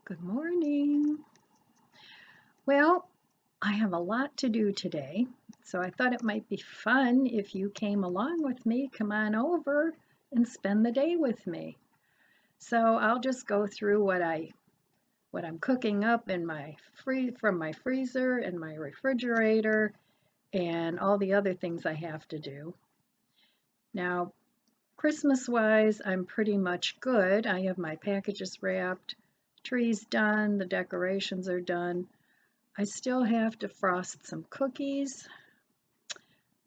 Good morning. Well, I have a lot to do today, so I thought it might be fun if you came along with me. Come on over and spend the day with me. So I'll just go through what I'm cooking up in my from my freezer and my refrigerator and all the other things I have to do. Now, Christmas-wise, I'm pretty much good. I have my packages wrapped, trees done, the decorations are done. I still have to frost some cookies.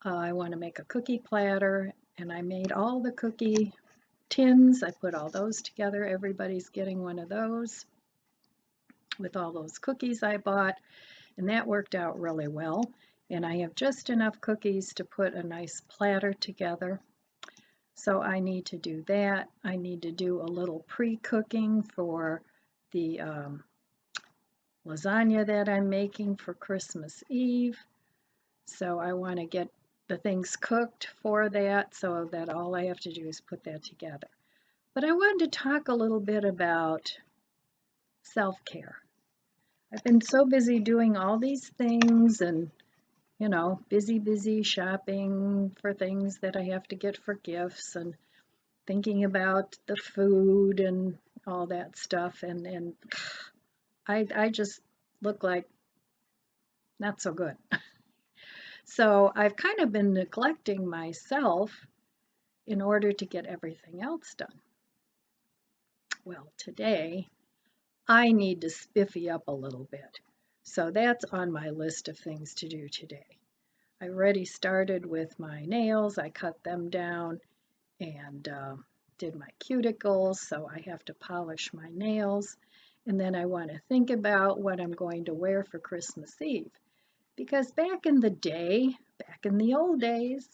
I want to make a cookie platter, and I made all the cookie tins. I put all those together. Everybody's getting one of those with all those cookies I bought, and that worked out really well. And I have just enough cookies to put a nice platter together. So I need to do that. I need to do a little pre-cooking for the lasagna that I'm making for Christmas Eve. So I want to get the things cooked for that so that all I have to do is put that together. But I wanted to talk a little bit about self-care. I've been so busy doing all these things and, busy shopping for things that I have to get for gifts and thinking about the food and all that stuff. And I just look like not so good. So I've kind of been neglecting myself in order to get everything else done. Well, today I need to spiffy up a little bit. So that's on my list of things to do today. I already started with my nails. I cut them down and did my cuticles, so I have to polish my nails. And then I want to think about what I'm going to wear for Christmas Eve. Because back in the day, back in the old days,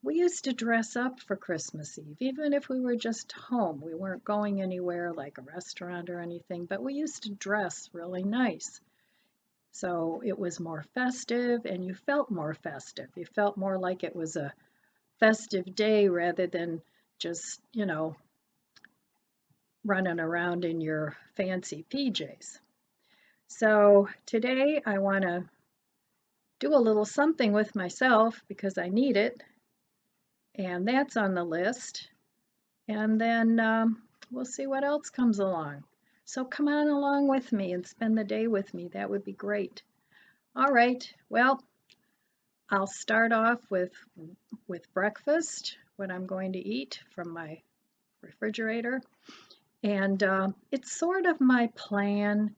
we used to dress up for Christmas Eve, even if we were just home. We weren't going anywhere like a restaurant or anything, but we used to dress really nice. So it was more festive and you felt more festive. You felt more like it was a festive day rather than just, running around in your fancy PJs. So today I want to do a little something with myself because I need it, and that's on the list. And then we'll see what else comes along. So come on along with me and spend the day with me. That would be great. All right, well, I'll start off with breakfast, what I'm going to eat from my refrigerator. And it's sort of my plan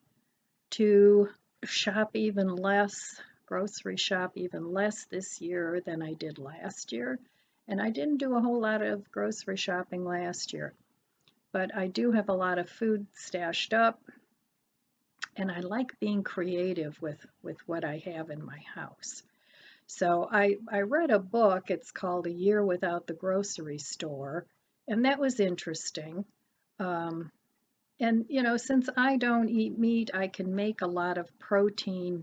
to shop even less, grocery shop even less this year than I did last year. And I didn't do a whole lot of grocery shopping last year, but I do have a lot of food stashed up, and I like being creative with what I have in my house. So I read a book, it's called A Year Without the Grocery Store, and that was interesting. Um, and since I don't eat meat, I can make a lot of protein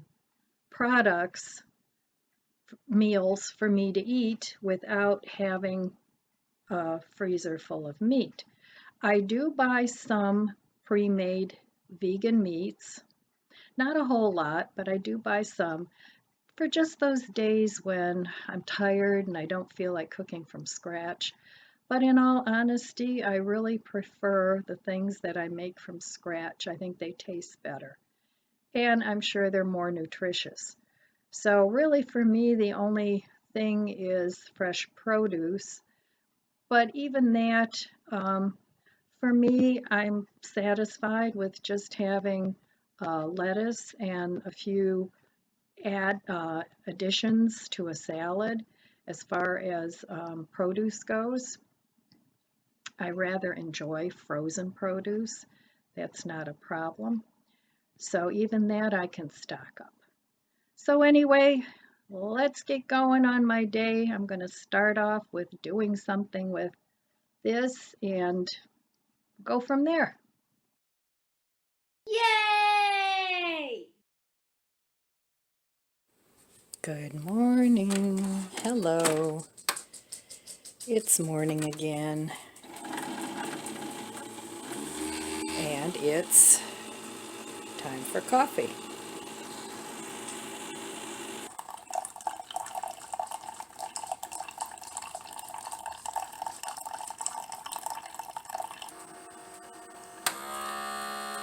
products, meals for me to eat without having a freezer full of meat. I do buy some pre-made vegan meats, not a whole lot, but I do buy some for just those days when I'm tired and I don't feel like cooking from scratch. But in all honesty, I really prefer the things that I make from scratch. I think they taste better, and I'm sure they're more nutritious. So really for me, the only thing is fresh produce. But even that, for me, I'm satisfied with just having lettuce and a few additions to a salad as far as produce goes. I rather enjoy frozen produce. That's not a problem. So even that I can stock up. So anyway, let's get going on my day. I'm going to start off with doing something with this and go from there. Yay! Good morning. Hello. It's morning again. And it's time for coffee.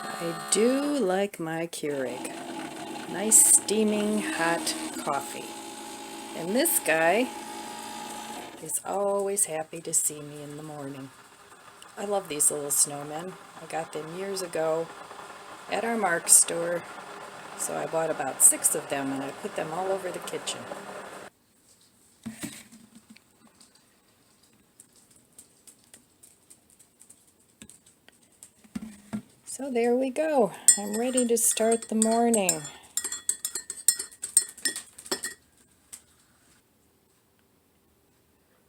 I do like my Keurig. Nice steaming hot coffee. And this guy is always happy to see me in the morning. I love these little snowmen. I got them years ago at our Mark's store. So I bought about 6 of them and I put them all over the kitchen. So there we go. I'm ready to start the morning.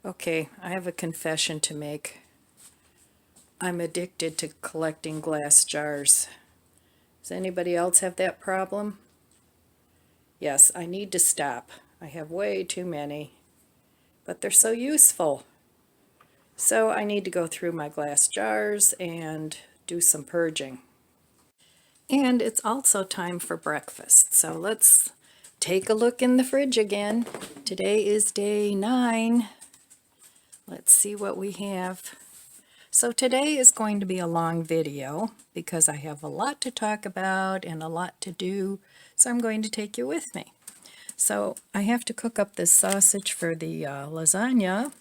Okay, I have a confession to make. I'm addicted to collecting glass jars. Does anybody else have that problem? Yes, I need to stop. I have way too many, but they're so useful. So I need to go through my glass jars and do some purging. And it's also time for breakfast. So let's take a look in the fridge again. Today is day 9. Let's see what we have. So today is going to be a long video because I have a lot to talk about and a lot to do. So I'm going to take you with me. So I have to cook up this sausage for the lasagna.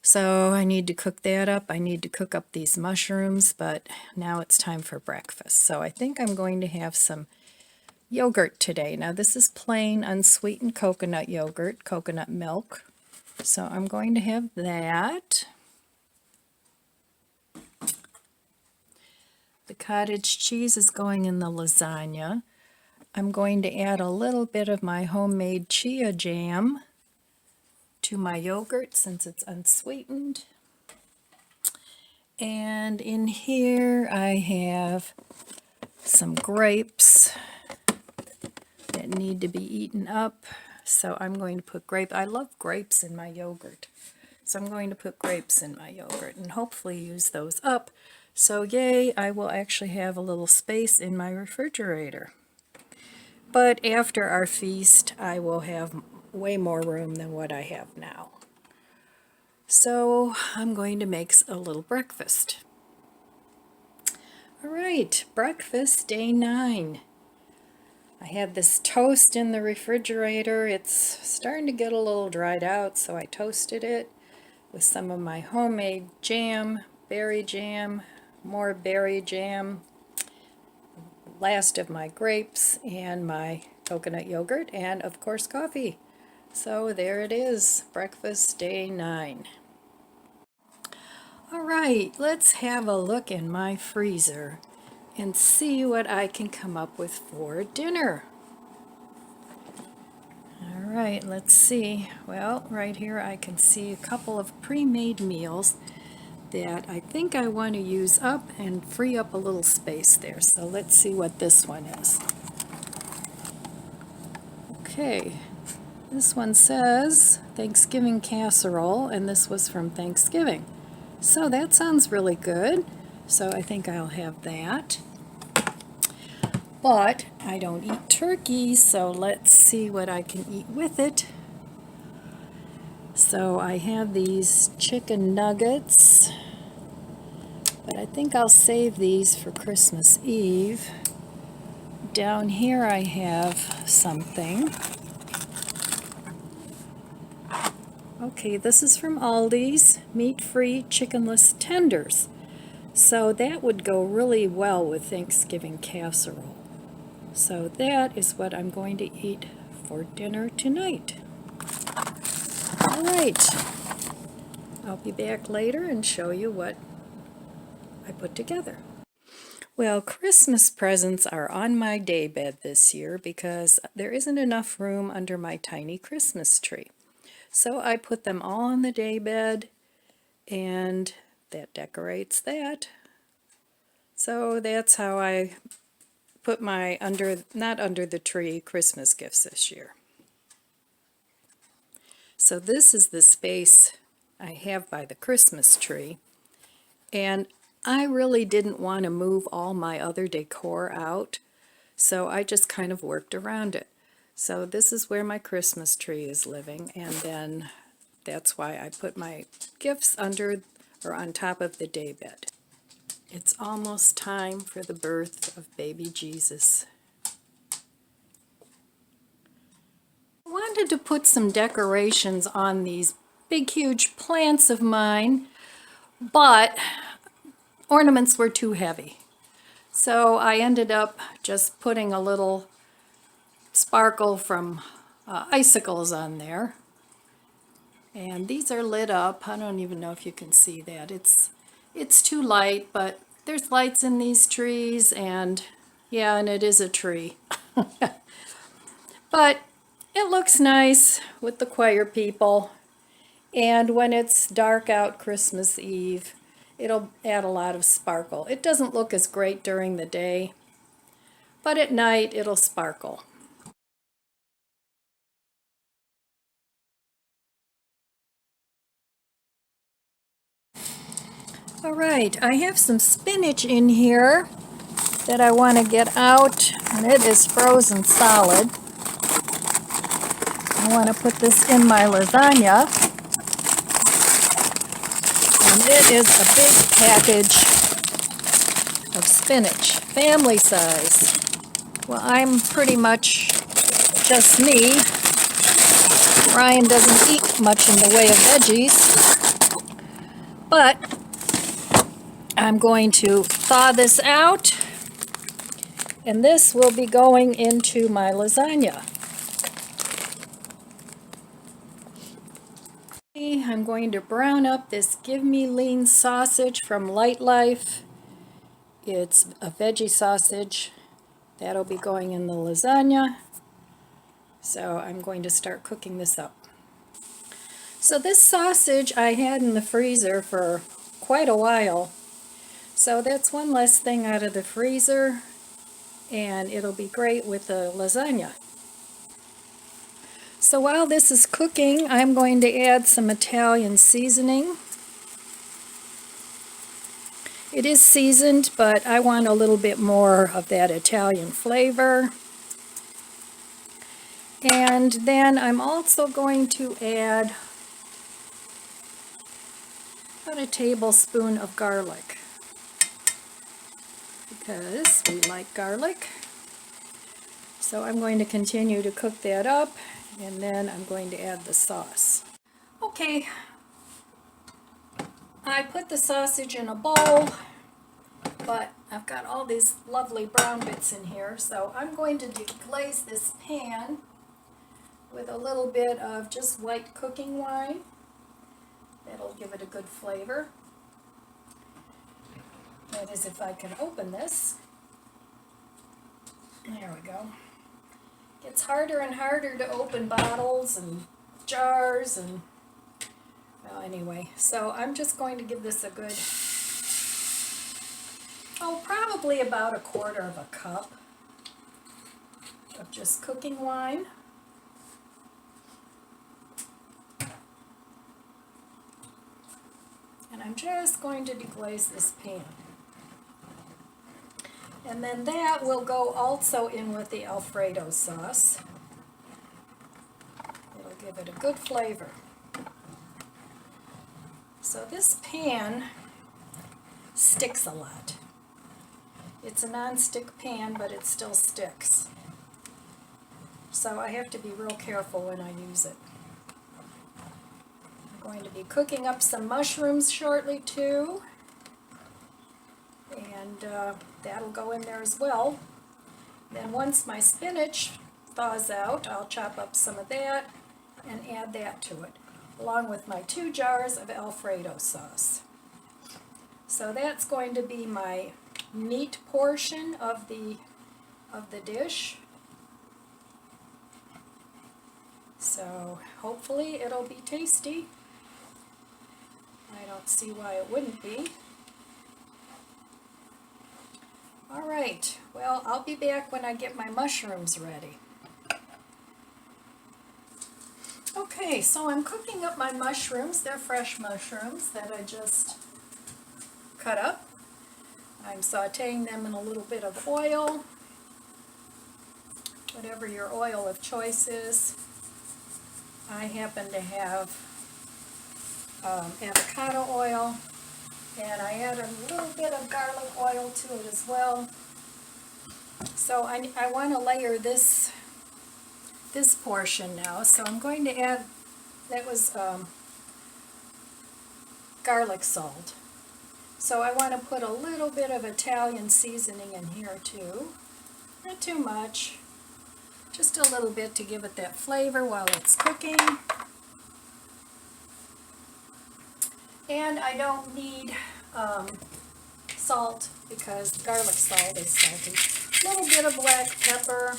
So I need to cook that up. I need to cook up these mushrooms, but now it's time for breakfast. So I think I'm going to have some yogurt today. Now this is plain unsweetened coconut yogurt, coconut milk. So I'm going to have that. The cottage cheese is going in the lasagna. I'm going to add a little bit of my homemade chia jam to my yogurt since it's unsweetened. And in here I have some grapes that need to be eaten up. So I'm going to put I love grapes in my yogurt. So I'm going to put grapes in my yogurt and hopefully use those up. So yay, I will actually have a little space in my refrigerator. But after our feast, I will have way more room than what I have now. So I'm going to make a little breakfast. All right, breakfast day 9. I had this toast in the refrigerator. It's starting to get a little dried out, so I toasted it with some of my homemade jam, berry jam, more berry jam, last of my grapes, and my coconut yogurt, and of course coffee. So there it is, breakfast day 9. All right, let's have a look in my freezer and see what I can come up with for dinner. All right, let's see. Well, right here I can see a couple of pre-made meals that I think I want to use up and free up a little space there. So let's see what this one is. Okay, this one says Thanksgiving casserole, and this was from Thanksgiving. So that sounds really good. So I think I'll have that. But I don't eat turkey, so let's see what I can eat with it. So I have these chicken nuggets, but I think I'll save these for Christmas Eve. Down here I have something. Okay, this is from Aldi's, meat-free chickenless tenders. So that would go really well with Thanksgiving casserole. So that is what I'm going to eat for dinner tonight. All right, I'll be back later and show you what I put together. Well, Christmas presents are on my daybed this year because there isn't enough room under my tiny Christmas tree. So I put them all on the daybed, and that decorates that. So that's how I put my not under the tree Christmas gifts this year. So this is the space I have by the Christmas tree, and I really didn't want to move all my other decor out, so I just kind of worked around it. So this is where my Christmas tree is living, and then that's why I put my gifts under or on top of the daybed. It's almost time for the birth of baby Jesus. I wanted to put some decorations on these big huge plants of mine, but ornaments were too heavy. So I ended up just putting a little sparkle from icicles on there. And these are lit up. I don't even know if you can see that. It's too light, but there's lights in these trees, and yeah, and it is a tree. But it looks nice with the choir people. And when it's dark out Christmas Eve, it'll add a lot of sparkle. It doesn't look as great during the day, but at night it'll sparkle. All right, I have some spinach in here that I want to get out, and it is frozen solid. I want to put this in my lasagna, and it is a big package of spinach, family size. Well, I'm pretty much just me. Ryan doesn't eat much in the way of veggies, but I'm going to thaw this out, and this will be going into my lasagna. I'm going to brown up this Give Me Lean sausage from Light Life. It's a veggie sausage. That'll be going in the lasagna. So I'm going to start cooking this up. So this sausage I had in the freezer for quite a while. So that's one less thing out of the freezer, and it'll be great with the lasagna. So while this is cooking, I'm going to add some Italian seasoning. It is seasoned, but I want a little bit more of that Italian flavor. And then I'm also going to add about a tablespoon of garlic, because we like garlic. So I'm going to continue to cook that up, and then I'm going to add the sauce. Okay, I put the sausage in a bowl, but I've got all these lovely brown bits in here, so I'm going to deglaze this pan with a little bit of just white cooking wine. That'll give it a good flavor. That is, if I can open this. There we go. It's harder and harder to open bottles and jars, and well, anyway, so I'm just going to give this a good, probably about 1/4 of a cup of just cooking wine. And I'm just going to deglaze this pan. And then that will go also in with the Alfredo sauce. It'll give it a good flavor. So this pan sticks a lot. It's a non-stick pan, but it still sticks. So I have to be real careful when I use it. I'm going to be cooking up some mushrooms shortly too. And that'll go in there as well. Then once my spinach thaws out, I'll chop up some of that and add that to it, along with my 2 jars of Alfredo sauce. So that's going to be my meat portion of the dish. So hopefully it'll be tasty. I don't see why it wouldn't be. All right, well, I'll be back when I get my mushrooms ready. Okay, so I'm cooking up my mushrooms. They're fresh mushrooms that I just cut up. I'm sauteing them in a little bit of oil, whatever your oil of choice is. I happen to have avocado oil, and I add a little bit of garlic oil to it as well. So I want to layer this portion now. So I'm going to add, that was garlic salt. So I want to put a little bit of Italian seasoning in here too. Not too much, just a little bit to give it that flavor while it's cooking. And I don't need salt because garlic salt is salty. A little bit of black pepper.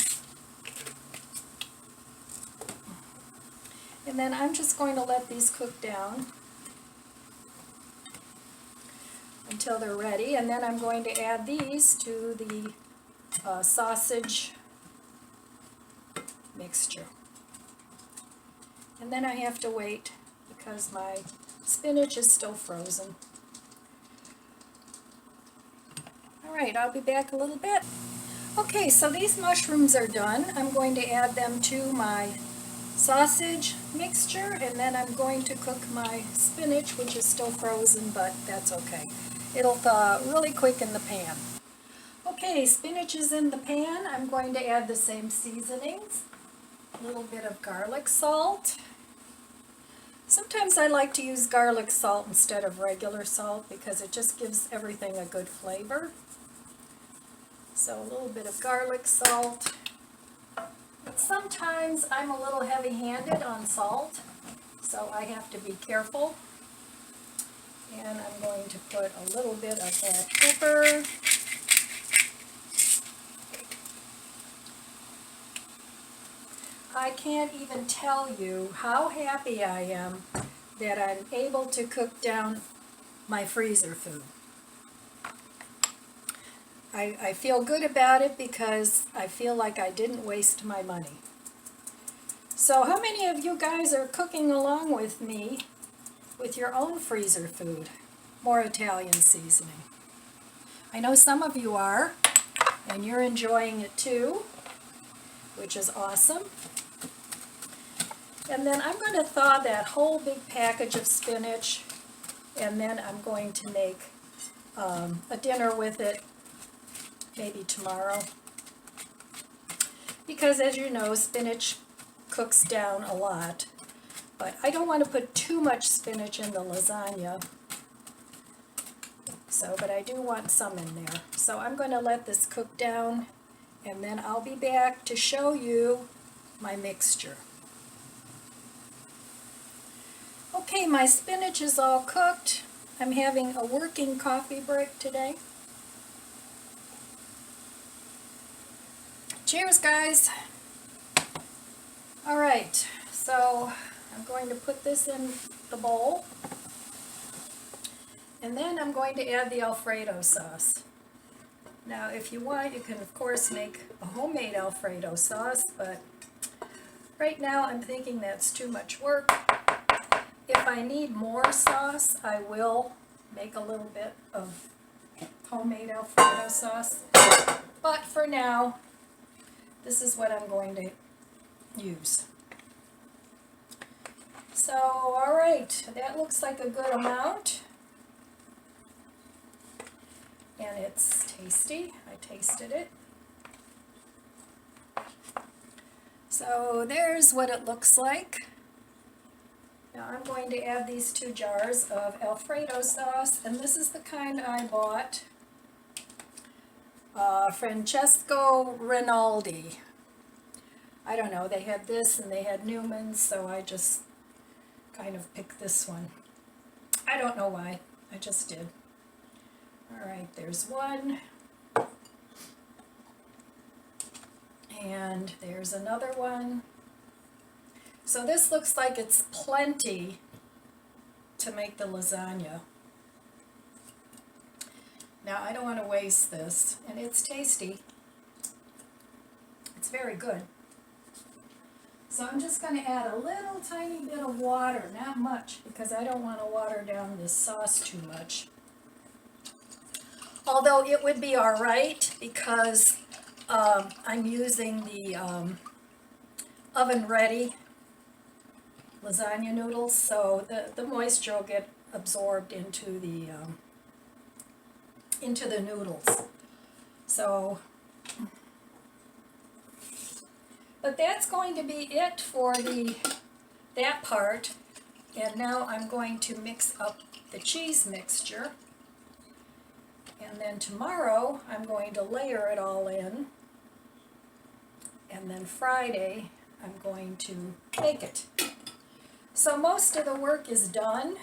And then I'm just going to let these cook down until they're ready. And then I'm going to add these to the sausage mixture. And then I have to wait because my spinach is still frozen. Alright, I'll be back a little bit. Okay, so these mushrooms are done. I'm going to add them to my sausage mixture, and then I'm going to cook my spinach, which is still frozen, but that's okay. It'll thaw really quick in the pan. Okay, spinach is in the pan. I'm going to add the same seasonings. A little bit of garlic salt. Sometimes I like to use garlic salt instead of regular salt because it just gives everything a good flavor. So a little bit of garlic salt. But sometimes I'm a little heavy-handed on salt, so I have to be careful. And I'm going to put a little bit of black pepper. I can't even tell you how happy I am that I'm able to cook down my freezer food. I feel good about it because I feel like I didn't waste my money. So how many of you guys are cooking along with me with your own freezer food? More Italian seasoning. I know some of you are, and you're enjoying it too, which is awesome. And then I'm going to thaw that whole big package of spinach, and then I'm going to make a dinner with it maybe tomorrow. Because as you know, spinach cooks down a lot, but I don't want to put too much spinach in the lasagna. So, but I do want some in there. So I'm going to let this cook down, and then I'll be back to show you my mixture. Okay, my spinach is all cooked. I'm having a working coffee break today. Cheers, guys. All right, so I'm going to put this in the bowl. And then I'm going to add the Alfredo sauce. Now, if you want, you can, of course, make a homemade Alfredo sauce, but right now I'm thinking that's too much work. If I need more sauce, I will make a little bit of homemade Alfredo sauce. But for now, this is what I'm going to use. So, all right, that looks like a good amount. And it's tasty. I tasted it. So there's what it looks like. Now I'm going to add these 2 jars of Alfredo sauce, and this is the kind I bought. Francesco Rinaldi. I don't know, they had this and they had Newman's, so I just kind of picked this one. I don't know why, I just did. Alright, there's one. And there's another one. So this looks like it's plenty to make the lasagna. Now I don't want to waste this, and it's tasty. It's very good. So I'm just going to add a little tiny bit of water, not much, because I don't want to water down this sauce too much. Although it would be all right because I'm using the oven ready lasagna noodles, so the moisture will get absorbed into the noodles. So, but that's going to be it for that part. And now I'm going to mix up the cheese mixture. And then tomorrow I'm going to layer it all in. And then Friday I'm going to bake it. So most of the work is done.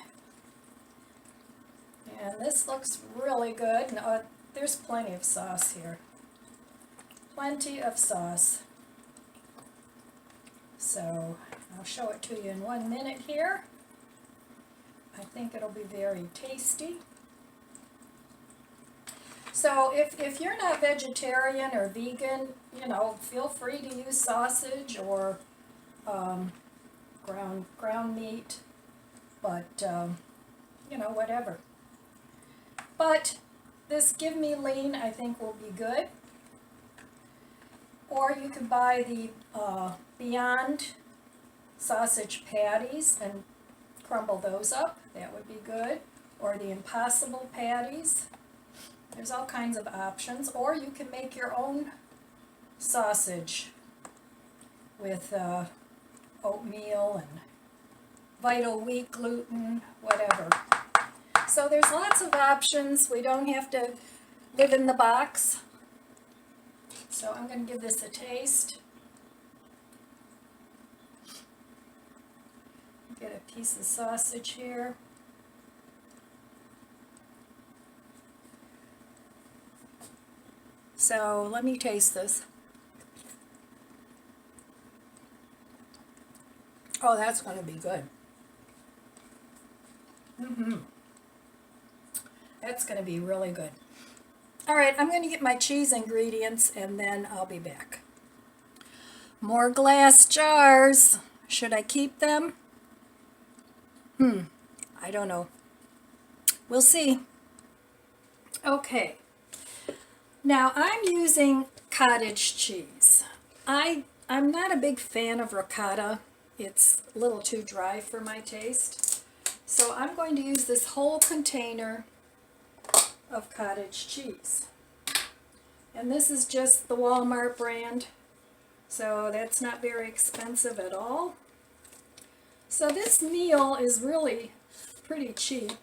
And this looks really good. No, there's plenty of sauce here. Plenty of sauce. So I'll show it to you in 1 minute here. I think it'll be very tasty. So if you're not vegetarian or vegan, you know, feel free to use sausage or ground meat, but you know, whatever. But this Give Me Lean I think will be good. Or you could buy the Beyond sausage patties and crumble those up. That would be good. Or the Impossible patties. There's all kinds of options. Or you can make your own sausage with oatmeal and Vital Wheat gluten, whatever. So there's lots of options. We don't have to live in the box. So I'm going to give this a taste. Get a piece of sausage here. So let me taste this. Oh, that's going to be good. That's going to be really good. All right, I'm going to get my cheese ingredients and then I'll be back. More glass jars. Should I keep them? I don't know. We'll see. Okay. Now I'm using cottage cheese. I'm not a big fan of ricotta. It's a little too dry for my taste. So I'm going to use this whole container of cottage cheese. And this is just the Walmart brand. So that's not very expensive at all. So this meal is really pretty cheap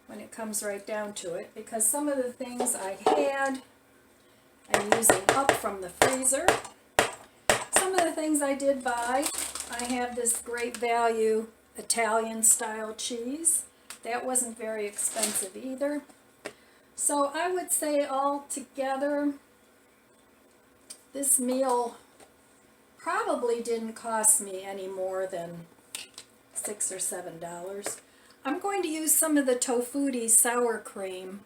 when it comes right down to it, because some of the things I had, I'm using up from the freezer. Some of the things I did buy, I have this Great Value Italian style cheese. That wasn't very expensive either. So I would say all together, this meal probably didn't cost me any more than $6 or $7. I'm going to use some of the Tofutti sour cream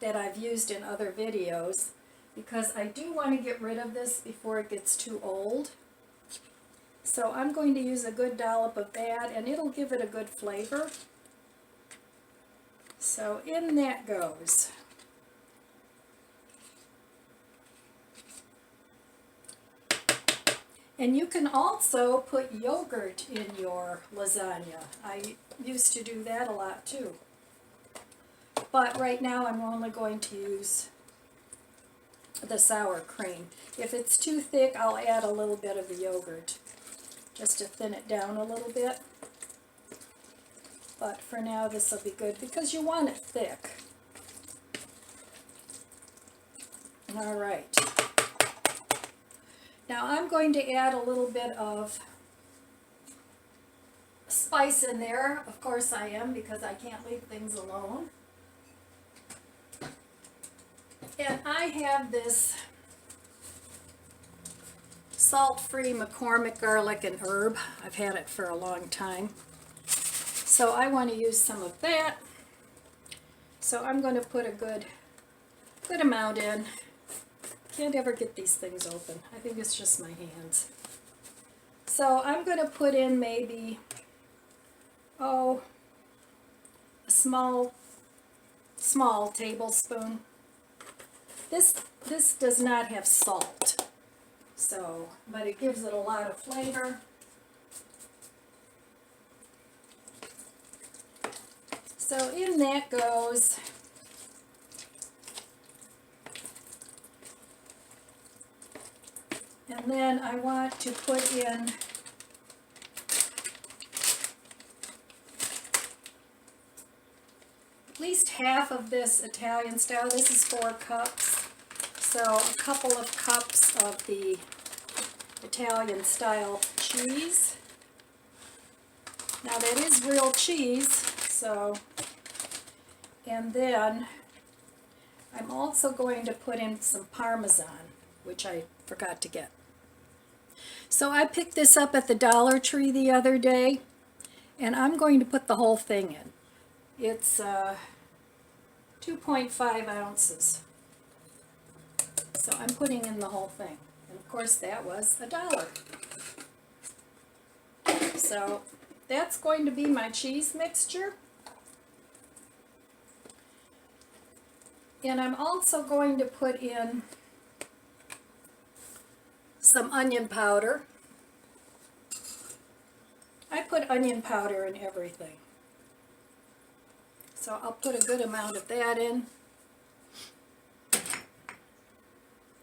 that I've used in other videos because I do want to get rid of this before it gets too old. So I'm going to use a good dollop of that and it'll give it a good flavor. So in that goes. And you can also put yogurt in your lasagna. I used to do that a lot too. But right now I'm only going to use the sour cream. If it's too thick, I'll add a little bit of the yogurt just to thin it down a little bit. But for now this will be good because you want it thick. All right. Now I'm going to add a little bit of spice in there. Of course I am, because I can't leave things alone. And I have this salt-free McCormick garlic and herb. I've had it for a long time. So I want to use some of that. So I'm going to put a good amount in. Can't ever get these things open. I think it's just my hands. So I'm going to put in maybe, a small small tablespoon. This does not have salt, so, but it gives it a lot of flavor. So in that goes and then I want to put in at least half of this Italian style. This is 4 cups. So a couple of cups of the Italian style cheese. Now that is real cheese, so, and then I'm also going to put in some Parmesan, which I forgot to get. So I picked this up at the Dollar Tree the other day, and I'm going to put the whole thing in. It's 2.5 ounces. So I'm putting in the whole thing. And of course that was $1. So that's going to be my cheese mixture. And I'm also going to put in some onion powder. I put onion powder in everything. So I'll put a good amount of that in.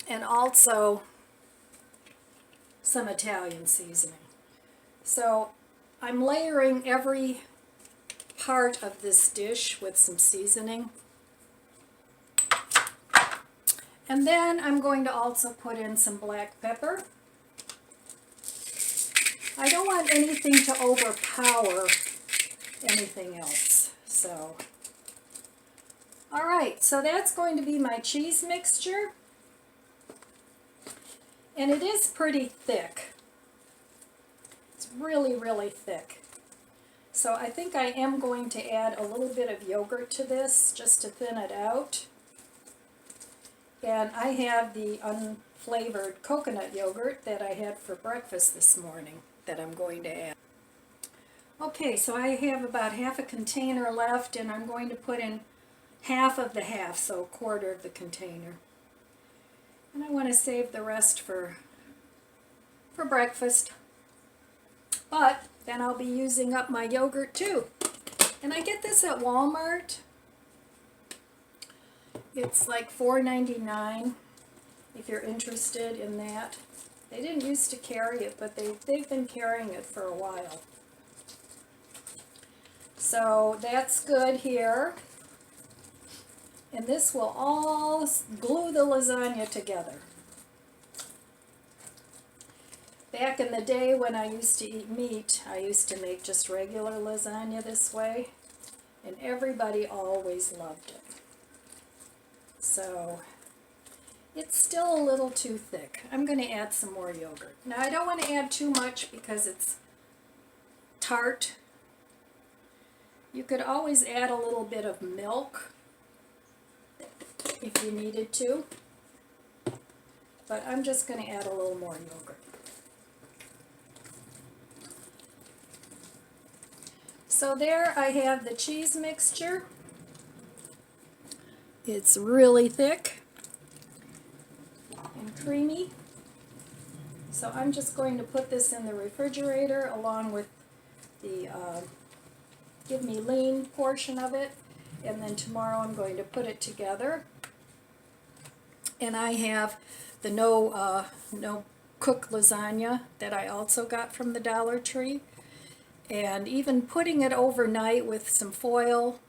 And also some Italian seasoning. So I'm layering every part of this dish with some seasoning. And then I'm going to also put in some black pepper. I don't want anything to overpower anything else. So, all right, so that's going to be my cheese mixture. And it is pretty thick. It's really, really thick. So I think I am going to add a little bit of yogurt to this just to thin it out. And I have the unflavored coconut yogurt that I had for breakfast this morning that I'm going to add. Okay, so I have about half a container left, and I'm going to put in half of the half, so a quarter of the container. And I want to save the rest for breakfast. But then I'll be using up my yogurt too. And I get this at Walmart. It's like $4.99 if you're interested in that. They didn't used to carry it, but they've been carrying it for a while. So that's good here. And this will all glue the lasagna together. Back in the day when I used to eat meat, I used to make just regular lasagna this way, and everybody always loved it. So it's still a little too thick. I'm going to add some more yogurt. Now I don't want to add too much because it's tart. You could always add a little bit of milk if you needed to, but I'm just going to add a little more yogurt. So there I have the cheese mixture. It's really thick and creamy. So I'm just going to put this in the refrigerator along with the Give Me Lean portion of it, and then tomorrow I'm going to put it together. And I have the no cook lasagna that I also got from the Dollar Tree, and even putting it overnight with some foil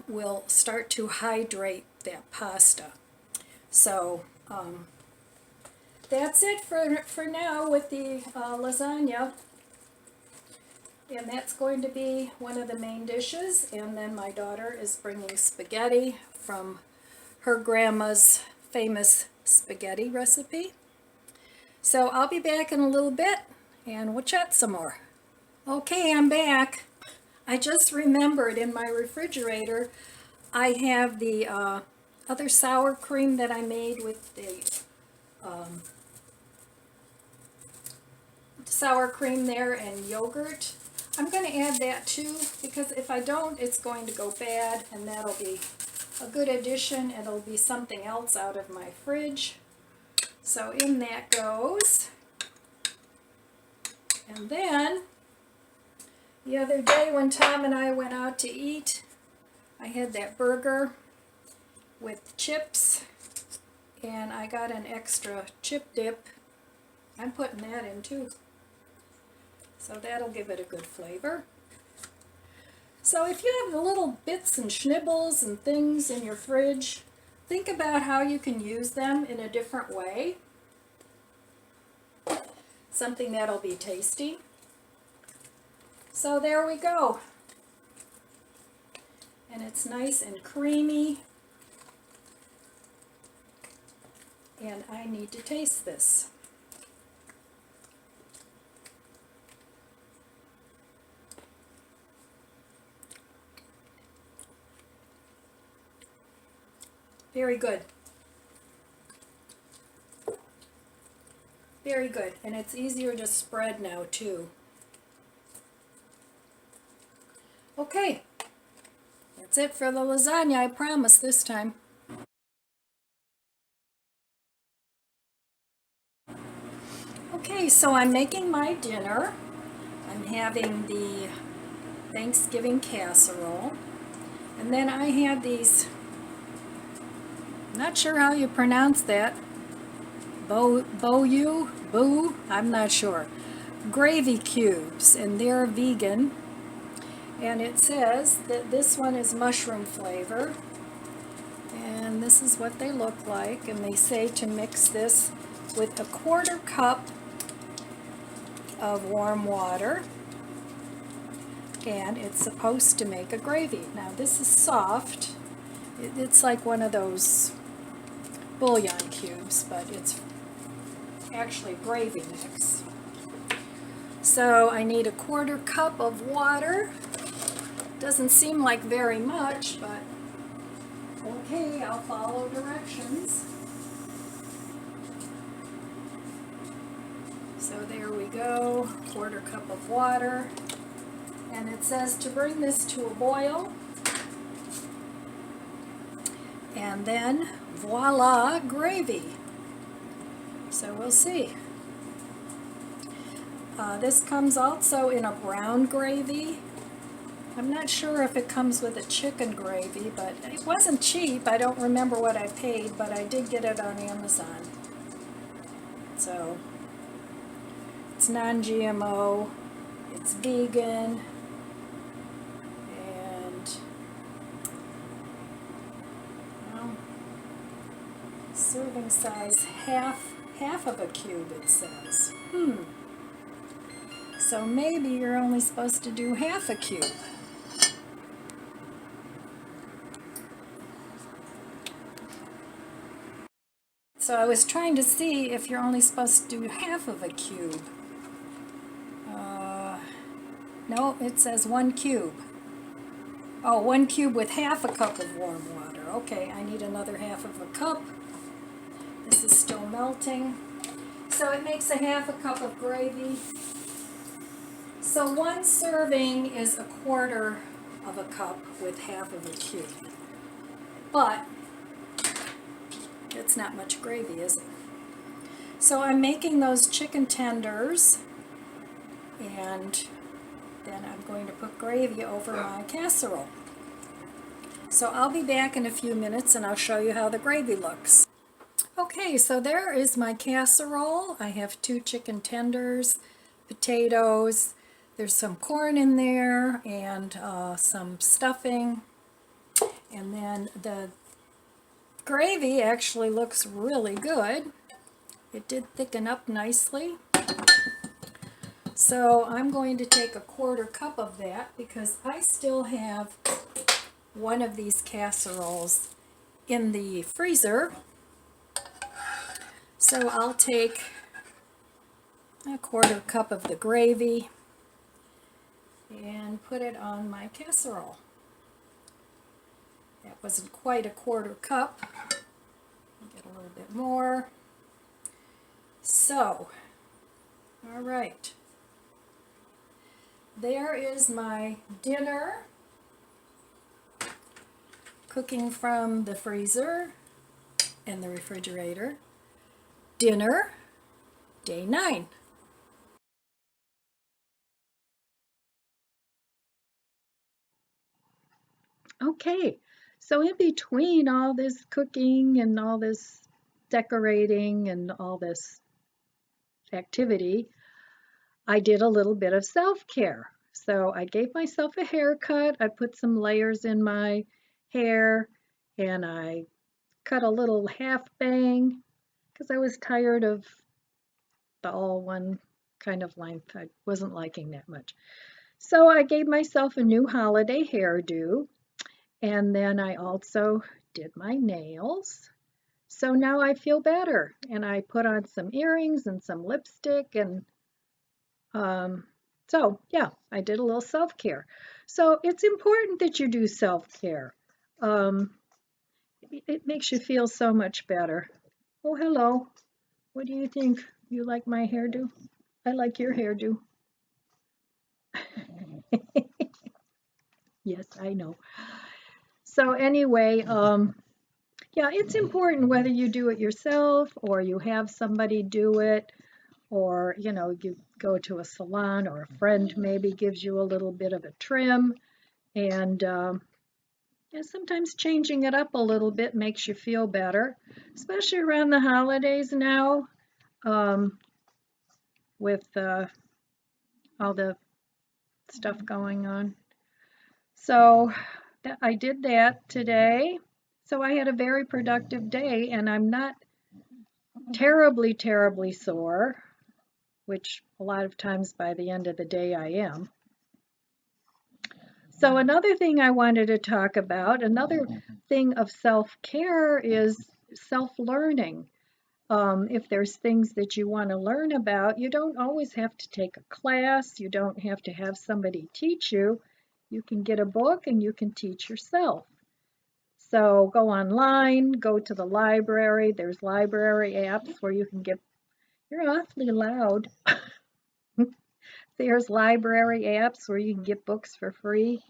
will start to hydrate that pasta. So that's it for now with the lasagna. And that's going to be one of the main dishes. And then my daughter is bringing spaghetti from her grandma's famous spaghetti recipe. So I'll be back in a little bit and we'll chat some more. Okay, I'm back. I just remembered in my refrigerator I have the other sour cream that I made with the sour cream there and yogurt. I'm going to add that too, because if I don't, it's going to go bad, and that'll be a good addition. It'll be something else out of my fridge. So in that goes. And then the other day when Tom and I went out to eat, I had that burger with chips, and I got an extra chip dip. I'm putting that in too. So that'll give it a good flavor. So if you have the little bits and schnibbles and things in your fridge, think about how you can use them in a different way. Something that'll be tasty. So there we go. And it's nice and creamy. And I need to taste this. Very good. Very good. And it's easier to spread now too. Okay. That's it for the lasagna, I promise this time. Okay, so I'm making my dinner. I'm having the Thanksgiving casserole. And then I have these, not sure how you pronounce that, I'm not sure, gravy cubes, and they're vegan. And it says that this one is mushroom flavor. And this is what they look like. And they say to mix this with a 1/4 cup of warm water. And it's supposed to make a gravy. Now this is soft. It's like one of those bouillon cubes, but it's actually gravy mix. So I need a 1/4 cup of water. Doesn't seem like very much, but okay, I'll follow directions. So there we go, 1/4 cup of water. And it says to bring this to a boil. And then voila, gravy. So we'll see. This comes also in a brown gravy. I'm not sure if it comes with a chicken gravy, but it wasn't cheap. I don't remember what I paid, but I did get it on Amazon. So it's non-GMO, it's vegan, and well, serving size half of a cube, it says. So maybe you're only supposed to do half a cube. So I was trying to see if you're only supposed to do half of a cube. No, it says 1 cube. Oh, 1 cube with half a cup of warm water. Okay, I need another half of a cup. This is still melting. So it makes a half a cup of gravy. So 1 serving is a 1/4 of a cup with half of a cube. But it's not much gravy, is it? So I'm making those chicken tenders, and then I'm going to put gravy over my casserole. So I'll be back in a few minutes and I'll show you how the gravy looks. Okay, so there is my casserole. I have 2 chicken tenders, potatoes, there's some corn in there, and some stuffing. And then the gravy actually looks really good. It did thicken up nicely. So I'm going to take a 1/4 cup of that because I still have one of these casseroles in the freezer. So I'll take a 1/4 cup of the gravy and put it on my casserole. That wasn't quite a 1/4 cup. I'll get a little bit more. So, all right. There is my dinner cooking from the freezer and the refrigerator. Dinner, day 9. Okay, so in between all this cooking and all this decorating and all this activity, I did a little bit of self-care. So I gave myself a haircut. I put some layers in my hair and I cut a little half bang because I was tired of the all one kind of length. I wasn't liking that much. So I gave myself a new holiday hairdo, and then I also did my nails. So now I feel better, and I put on some earrings and some lipstick, and um, so yeah, I did a little self-care. So it's important that you do self-care. Um, it makes you feel so much better. Oh, hello. What do you think? You like my hairdo? I like your hairdo. Yes, I know. So anyway, yeah, it's important whether you do it yourself or you have somebody do it, or you go to a salon or a friend maybe gives you a little bit of a trim, and yeah, sometimes changing it up a little bit makes you feel better, especially around the holidays now, um, with all the stuff going on. So I did that today. So I had a very productive day, and I'm not terribly, terribly sore, which a lot of times by the end of the day I am. So another thing I wanted to talk about, another thing of self-care is self-learning. If there's things that you want to learn about, you don't always have to take a class. You don't have to have somebody teach you. You can get a book and you can teach yourself. So go online, go to the library. There's library apps where you can get, you're awfully loud. There's library apps where you can get books for free.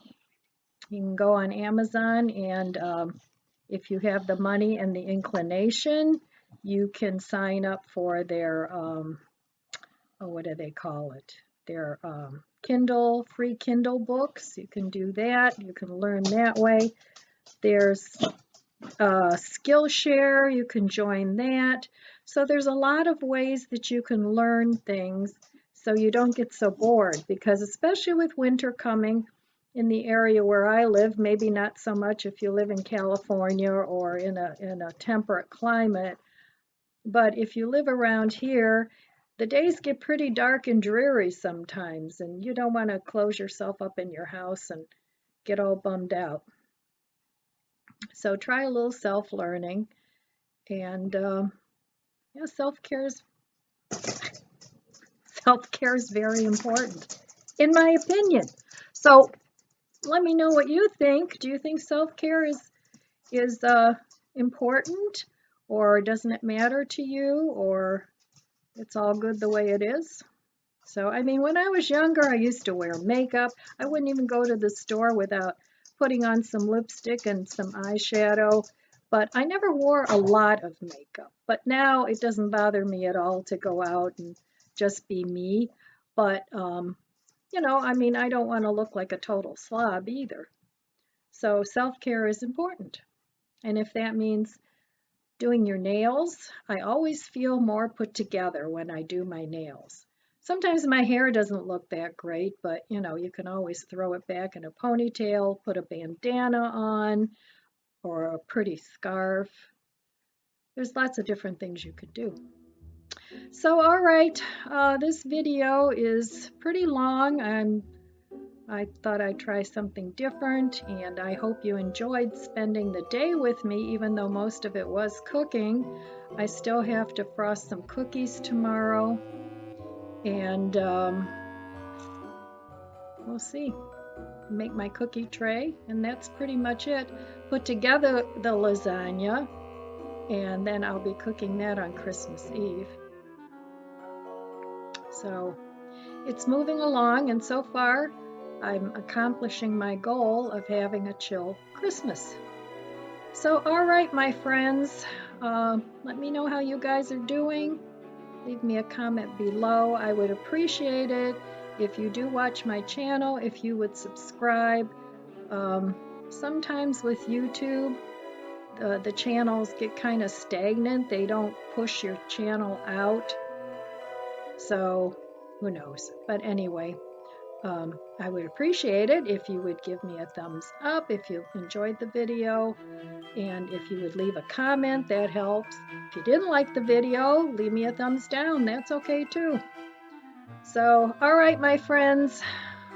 You can go on Amazon, and if you have the money and the inclination, you can sign up for their, oh, what do they call it? Their Kindle, free Kindle books. You can do that. You can learn that way. There's Skillshare, you can join that. So there's a lot of ways that you can learn things so you don't get so bored, because especially with winter coming in the area where I live, maybe not so much if you live in California or in a temperate climate, but if you live around here, the days get pretty dark and dreary sometimes, and you don't want to close yourself up in your house and get all bummed out. So try a little self-learning. And yeah, self-care is very important, in my opinion. So let me know what you think. Do you think self-care is important, or doesn't it matter to you, or it's all good the way it is? So I mean, when I was younger, I used to wear makeup. I wouldn't even go to the store without putting on some lipstick and some eyeshadow. But I never wore a lot of makeup. But now it doesn't bother me at all to go out and just be me. But, I mean, I don't want to look like a total slob either. So self-care is important. And if that means doing your nails, I always feel more put together when I do my nails. Sometimes my hair doesn't look that great, but you can always throw it back in a ponytail, put a bandana on, or a pretty scarf. There's lots of different things you could do. So, all right, this video is pretty long. I thought I'd try something different, and I hope you enjoyed spending the day with me, even though most of it was cooking. I still have to frost some cookies tomorrow, and we'll see. Make my cookie tray, and that's pretty much it. Put together the lasagna, and then I'll be cooking that on Christmas Eve. So it's moving along, and so far I'm accomplishing my goal of having a chill Christmas. So, all right, my friends, let me know how you guys are doing. Leave me a comment below. I would appreciate it if you do watch my channel, if you would subscribe. Sometimes with YouTube, the channels get kind of stagnant. They don't push your channel out. So who knows? But anyway, I would appreciate it if you would give me a thumbs up if you enjoyed the video. And if you would leave a comment, that helps. If you didn't like the video, leave me a thumbs down. That's okay too. So, all right, my friends,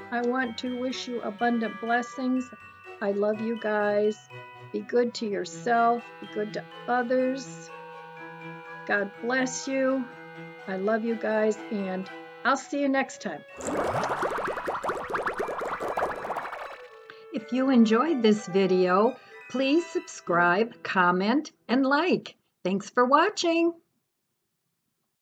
I want to wish you abundant blessings. I love you guys. Be good to yourself, be good to others. God bless you. I love you guys, and I'll see you next time. If you enjoyed this video, please subscribe, comment, and like. Thanks for watching.